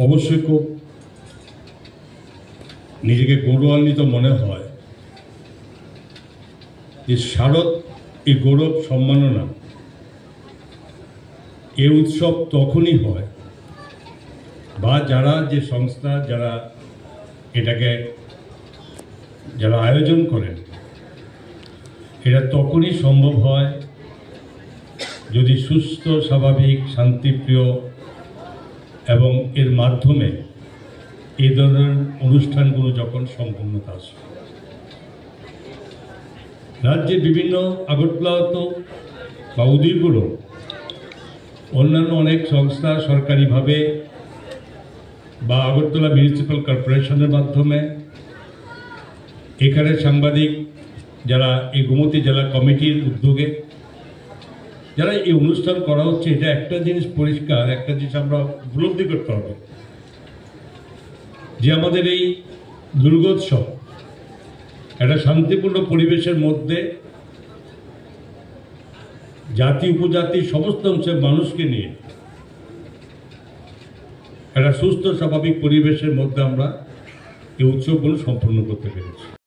অবশ্যই খুব নিজেকে গৌরবান্বিত মনে হয় যে শারদ এই গৌরব সম্মাননা এই উৎসব তখনই হয় বা যারা যে সংস্থা যারা এটাকে যারা আয়োজন করেন এটা তখনই সম্ভব হয় যদি সুস্থ স্বাভাবিক শান্তিপ্রিয় এবং এর মাধ্যমে এই ধরনের অনুষ্ঠানগুলো যখন সম্পূর্ণতা আসে। রাজ্যের বিভিন্ন আগরতলা তো বা উদয়পুরও অন্যান্য অনেক সংস্থা সরকারিভাবে বা আগরতলা মিউনিসিপ্যাল কর্পোরেশনের মাধ্যমে এখানে সাংবাদিক যারা এই গোমতী জেলা কমিটির উদ্যোগে যারা এই অনুষ্ঠান করা হচ্ছে, এটা একটা জিনিস পরিষ্কার, একটা জিনিস আমরা উপলব্ধি করতে হবে যে আমাদের এই দুর্গোৎসব একটা শান্তিপূর্ণ পরিবেশের মধ্যে জাতি উপজাতি সমস্ত অংশের মানুষকে নিয়ে একটা সুস্থ স্বাভাবিক পরিবেশের মধ্যে আমরা এই উৎসবগুলো সম্পন্ন করতে পেরেছি।